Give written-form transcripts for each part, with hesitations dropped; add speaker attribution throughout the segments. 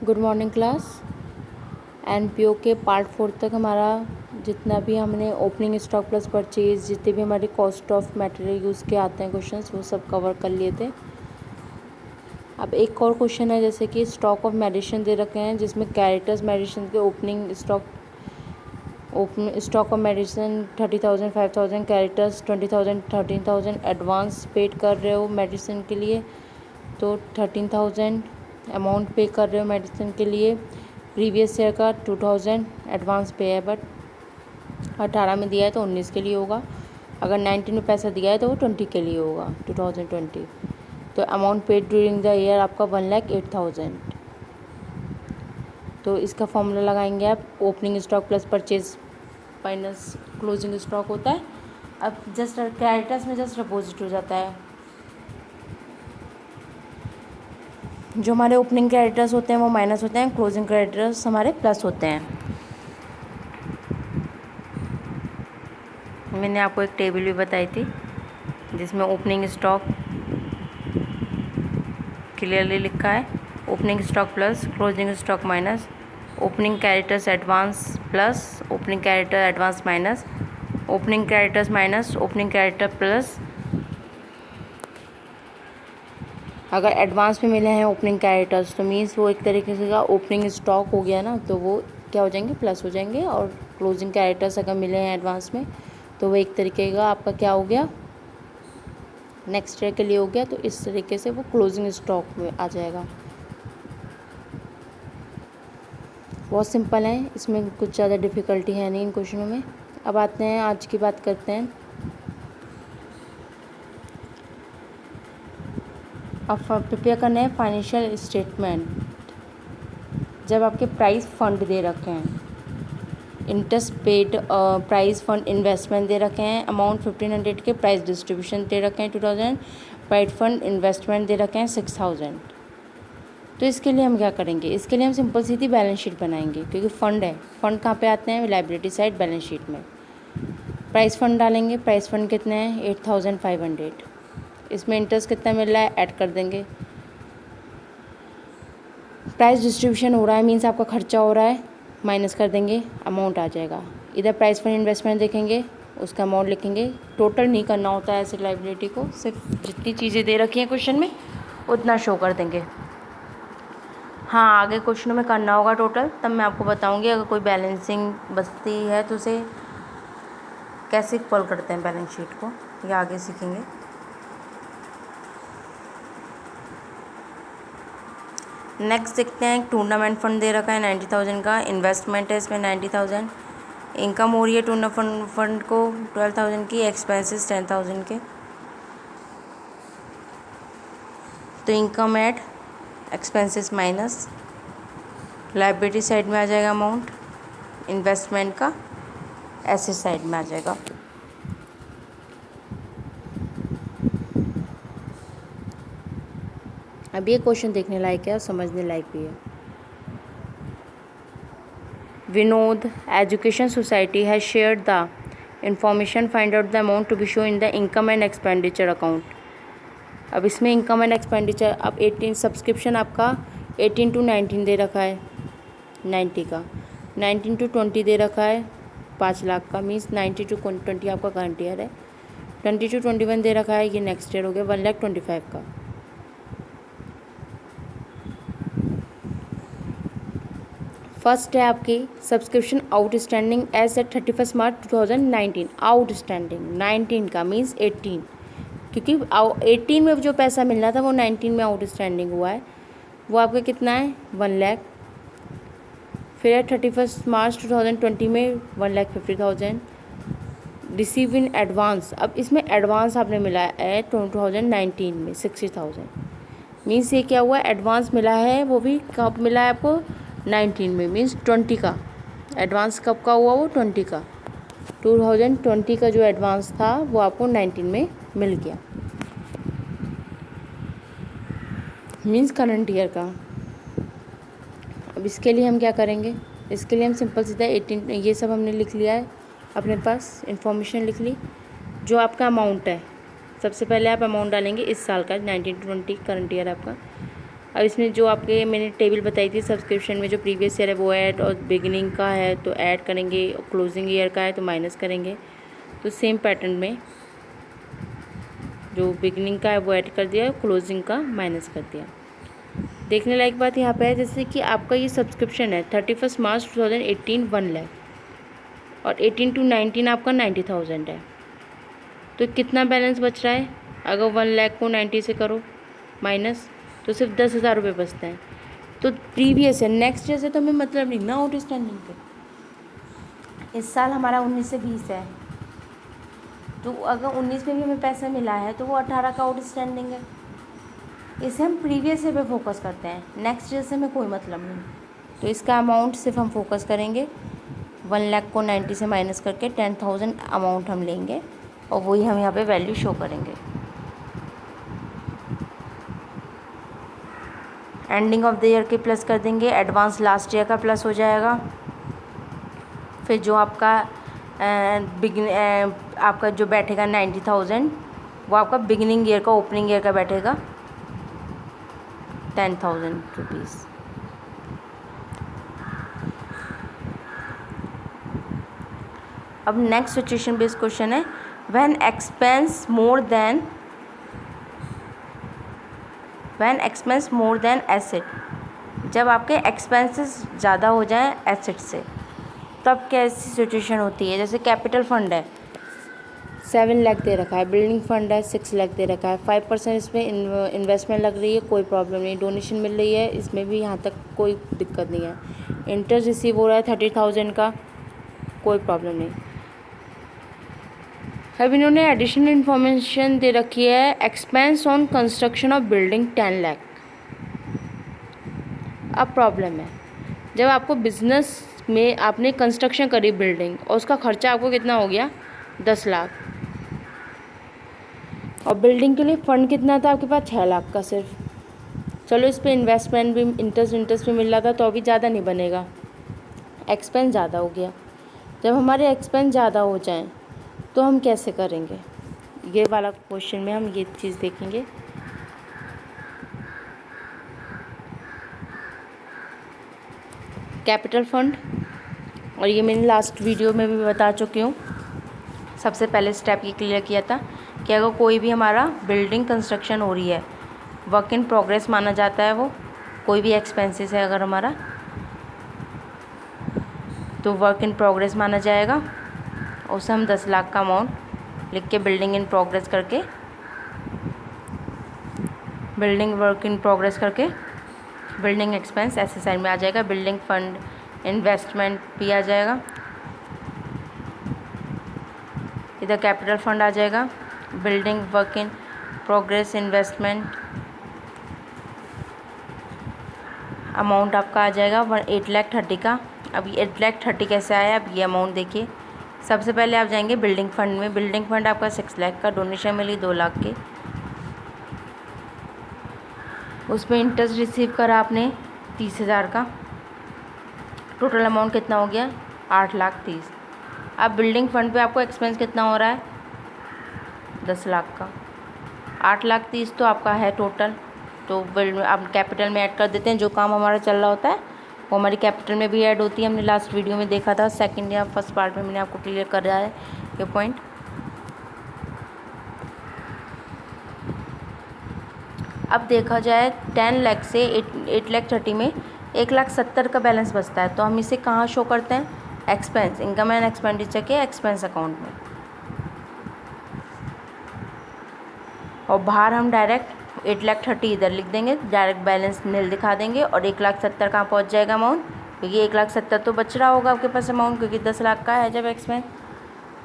Speaker 1: Good morning class. NPO के part 4 तक हमारा जितना भी हमने ओपनिंग स्टॉक प्लस परचेज, जितने भी हमारे कॉस्ट ऑफ मटेरियल यूज़ के आते हैं क्वेश्चंस, वो सब कवर कर लिए थे। अब एक और क्वेश्चन है, जैसे कि स्टॉक ऑफ मेडिसिन दे रखे हैं, जिसमें कैरेक्टर्स मेडिसिन के opening stock of medicine 30,000 5,000, characters 20,000 13,000, advance paid कर रहे हो मेडिसिन के लिए तो 13,000 अमाउंट पे कर रहे हो मेडिसिन के लिए। प्रीवियस ईयर का 2,000 एडवांस पे है, बट 18 में दिया है तो 19 के लिए होगा। अगर 19 में पैसा दिया है तो वो 20 के लिए होगा, 2020। तो amount paid during the year आपका 1,08,000। तो इसका फॉर्मूला लगाएंगे आप, opening stock plus purchase minus closing stock होता है। अब जस्ट कैरेक्टर्स में जस्ट अपोजिट हो जाता है। जो हमारे ओपनिंग क्रेडिटर्स होते हैं वो माइनस होते हैं, क्लोजिंग क्रेडिटर्स हमारे प्लस होते हैं। मैंने आपको एक टेबल भी बताई थी जिसमें ओपनिंग स्टॉक क्लियरली लिखा है, opening stock plus closing stock minus opening creditors advance plus opening creditor advance minus opening creditors minus opening creditor plus. अगर एडवांस में मिले हैं ओपनिंग कैरेक्टर्स तो मीन्स वो एक तरीके से का ओपनिंग स्टॉक हो गया ना, तो वो क्या हो जाएंगे, प्लस हो जाएंगे। और क्लोजिंग कैरेक्टर्स अगर मिले हैं एडवांस में तो वो एक तरीके का आपका क्या हो गया, नेक्स्ट ईयर के लिए हो गया। तो इस तरीके से वो क्लोजिंग स्टॉक में आ जाएगा। बहुत सिंपल है, इसमें कुछ ज़्यादा डिफ़िकल्टी है नहीं इन क्वेश्चनों में। अब आते हैं, आज की बात करते हैं। अब प्रिपेयर करना है फाइनेंशियल स्टेटमेंट। जब आपके प्राइस फंड दे रखे हैं, interest paid price fund investment दे रखे हैं, अमाउंट 1,500 के प्राइस डिस्ट्रीब्यूशन दे रखे हैं 2,000, प्राइड फंड इन्वेस्टमेंट दे रखे हैं 6,000। तो इसके लिए हम क्या करेंगे, इसके लिए हम सिंपल सीधी बैलेंस शीट बनाएंगे, क्योंकि फ़ंड है। फ़ंड कहाँ पे आते हैं, लाइबिलिटी साइड बैलेंस शीट में। प्राइस फंड डालेंगे, प्राइस फंड कितने हैं 8,500। इसमें इंटरेस्ट कितना मिल रहा है ऐड कर देंगे। प्राइस डिस्ट्रीब्यूशन हो रहा है मीन्स आपका खर्चा हो रहा है, माइनस कर देंगे, अमाउंट आ जाएगा। इधर प्राइस फंड इन्वेस्टमेंट देखेंगे, उसका अमाउंट लिखेंगे। टोटल नहीं करना होता है एसेट लाइबिलिटी को, सिर्फ जितनी चीज़ें दे रखी हैं क्वेश्चन में उतना शो कर देंगे। हाँ, आगे क्वेश्चनों में करना होगा टोटल, तब मैं आपको बताऊँगी। अगर कोई बैलेंसिंग बचती है तो उसे कैसे इक्वल करते हैं बैलेंस शीट को, ये आगे सीखेंगे। नेक्स्ट देखते हैं, टूर्नामेंट फंड दे रखा है 90,000 का, इन्वेस्टमेंट है इसमें 90,000, इनकम हो रही है टूर्नामेंट फंड को 12,000 की, एक्सपेंसेस 10,000 के। तो income add expenses minus, liability side में आ जाएगा अमाउंट, इन्वेस्टमेंट का एसेट साइड में आ जाएगा। अब ये क्वेश्चन देखने लायक है और समझने लायक भी है। Vinod education society has shared the information, find out the amount to be show in the income and expenditure account. अब इसमें इनकम एंड एक्सपेंडिचर, अब 18 सब्सक्रिप्शन आपका 18 to 19 दे रखा है 90 का, 19 to 20 दे रखा है 5 लाख का, मीन्स 90 to 20 आपका करंट ईयर है, 20 to 21 दे रखा है, ये नेक्स्ट ईयर हो गया 1,25,000 का। फर्स्ट है आपकी सब्सक्रिप्शन आउटस्टैंडिंग एज एट 31 मार्च 2019, आउटस्टैंडिंग 19 का मीन्स 18, क्योंकि 18 में जो पैसा मिलना था वो 19 में आउटस्टैंडिंग हुआ है, वो आपका कितना है 1 लाख। फिर है 31 मार्च 2020 में 1,50,000 रिसीव इन एडवांस। अब इसमें एडवांस आपने मिला है 2019 में 60,000, मीन्स ये क्या हुआ, एडवांस मिला है, वो भी कब मिला है आपको 19 में, मीन्स 20 का एडवांस कब का हुआ, वो 20 का 2020 का जो एडवांस था वो आपको 19 में मिल गया, मीन्स करंट ईयर का। अब इसके लिए हम क्या करेंगे, इसके लिए हम सिंपल सीधा 18 ये सब हमने लिख लिया है, अपने पास इन्फॉर्मेशन लिख ली। जो आपका अमाउंट है, सबसे पहले आप अमाउंट डालेंगे इस साल का 19 to 20 करंट ईयर आपका, अब इसमें जो आपके मैंने टेबल बताई थी सब्सक्रिप्शन में, जो प्रीवियस ईयर है वो ऐड, और बिगिनिंग का है तो ऐड करेंगे, और क्लोजिंग ईयर का है तो माइनस करेंगे। तो सेम पैटर्न में जो बिगिनिंग का है वो ऐड कर दिया, क्लोजिंग का माइनस कर दिया। देखने लायक बात यहाँ पे है, जैसे कि आपका ये सब्सक्रिप्शन है 31 मार्च 2018 1 लाख, और 18 to 19 आपका 90,000 है। तो कितना बैलेंस बच रहा है? अगर 1 लाख को 90 से करो माइनस, तो सिर्फ 10,000 रुपये बचते हैं। तो प्रीवियस है, नेक्स्ट ईयर से तो हमें मतलब नहीं ना आउटस्टैंडिंग पे। इस साल हमारा 19 से 20 है, तो अगर 19 में भी हमें पैसा मिला है तो वो 18 का आउटस्टैंडिंग है। इसे हम प्रीवियस ईयर पे फोकस करते हैं, नेक्स्ट ईयर से हमें कोई मतलब नहीं। तो इसका अमाउंट सिर्फ हम फोकस करेंगे, 1 लाख को 90 से माइनस करके 10,000 अमाउंट हम लेंगे, और वही हम यहाँ पे वैल्यू शो करेंगे। एंडिंग ऑफ द ईयर के प्लस कर देंगे, एडवांस लास्ट ईयर का प्लस हो जाएगा। फिर जो आपका आपका जो बैठेगा 90,000, वो आपका बिगिनिंग ईयर का, ओपनिंग ईयर का बैठेगा 10,000 रुपीज़। अब नेक्स्ट सिचुएशन बेस्ड क्वेश्चन है, when expense more than asset. जब आपके एक्सपेंसेस ज़्यादा हो जाएं एसेट से, तब कैसी सिचुएशन होती है? जैसे कैपिटल फंड है 7 लाख दे रखा है, बिल्डिंग फंड है 6 लाख दे रखा है, 5% इसमें इन्वेस्टमेंट लग रही है, कोई प्रॉब्लम नहीं। डोनेशन मिल रही है, इसमें भी यहाँ तक कोई दिक्कत नहीं है। इंटरेस्ट रिसीव हो रहा है 30,000 का, कोई प्रॉब्लम नहीं। अब इन्होंने एडिशनल इन्फॉर्मेशन दे रखी है, expense on construction of building 10 lakh. अब प्रॉब्लम है, जब आपको बिजनेस में आपने कंस्ट्रक्शन करी बिल्डिंग, और उसका खर्चा आपको कितना हो गया 10 लाख, और बिल्डिंग के लिए फ़ंड कितना था आपके पास 6 लाख का सिर्फ। चलो इस पर इन्वेस्टमेंट भी, इंटरेस्ट भी मिल रहा था, तो अभी ज़्यादा नहीं बनेगा, एक्सपेंस ज़्यादा हो गया। जब हमारे एक्सपेंस ज़्यादा हो जाएं तो हम कैसे करेंगे? ये वाला क्वेश्चन में हम ये चीज़ देखेंगे। कैपिटल फंड, और ये मैंने लास्ट वीडियो में भी बता चुकी हूँ। सबसे पहले स्टेप ये क्लियर किया था कि अगर कोई भी हमारा बिल्डिंग कंस्ट्रक्शन हो रही है, वर्क इन प्रोग्रेस माना जाता है वो, कोई भी एक्सपेंसेस है अगर हमारा, तो वर्क इन प्रोग्रेस माना जाएगा। उसे हम 10 लाख का अमाउंट लिख के बिल्डिंग इन प्रोग्रेस करके, बिल्डिंग वर्क इन प्रोग्रेस करके बिल्डिंग एक्सपेंस ऐसे साइड में आ जाएगा। बिल्डिंग फंड इन्वेस्टमेंट भी आ जाएगा, इधर कैपिटल फंड आ जाएगा, building work in progress investment amount आपका आ जाएगा 8,30,000 का। अब ये 8,30,000 कैसे आया? अब ये अमाउंट देखिए, सबसे पहले आप जाएंगे बिल्डिंग फंड में। बिल्डिंग फंड आपका 6 लाख का, डोनेशन मिली 2 लाख की, उसमें इंटरेस्ट रिसीव करा आपने 30,000 का, टोटल अमाउंट कितना हो गया 8,30,000। अब बिल्डिंग फंड पे आपको एक्सपेंस कितना हो रहा है 10 लाख का, 8,30,000 तो आपका है टोटल। तो आप कैपिटल में ऐड कर देते हैं, जो काम हमारा चल रहा होता है वो हमारी कैपिटल में भी ऐड होती है। हमने लास्ट वीडियो में देखा था, सेकंड या फर्स्ट पार्ट में मैंने आपको क्लियर कर रहा है ये पॉइंट। अब देखा जाए 10 लाख से 8,30,000 में 1,70,000 का बैलेंस बचता है, तो हम इसे कहाँ शो करते हैं? एक्सपेंस, इनकम एंड एक्सपेंडिचर के एक्सपेंस अकाउंट में, और बाहर हम डायरेक्ट 8,30,000 इधर लिख देंगे, डायरेक्ट बैलेंस नील दिखा देंगे, और 1,70,000 कहाँ पहुँच जाएगा अमाउंट, क्योंकि 1,70,000 तो बच रहा होगा आपके पास अमाउंट, क्योंकि 10 लाख का है जब एक्सपेंस,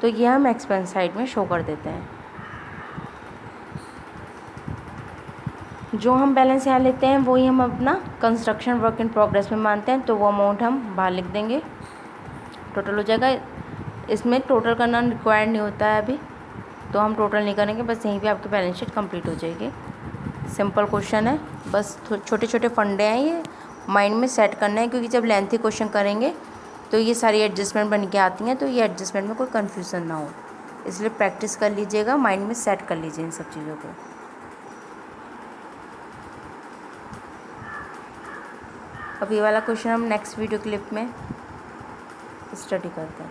Speaker 1: तो ये हम एक्सपेंस साइड में शो कर देते हैं। जो हम बैलेंस यहाँ लेते हैं वही हम अपना कंस्ट्रक्शन वर्क इन प्रोग्रेस में मानते हैं, तो वो अमाउंट हम बाहर लिख देंगे, टोटल हो जाएगा। इसमें टोटल करना रिक्वायर्ड नहीं होता है अभी, तो हम टोटल नहीं करेंगे, बस यहीं पे आपकी बैलेंस शीट कंप्लीट हो जाएगी। सिंपल क्वेश्चन है, बस छोटे छोटे फंडे हैं, ये माइंड में सेट करना है, क्योंकि जब लेंथी क्वेश्चन करेंगे तो ये सारी एडजस्टमेंट बन के आती हैं, तो ये एडजस्टमेंट में कोई कन्फ्यूज़न ना हो, इसलिए प्रैक्टिस कर लीजिएगा, माइंड में सेट कर लीजिए इन सब चीज़ों को। अब ये वाला क्वेश्चन हम नेक्स्ट वीडियो क्लिप में स्टडी करते हैं।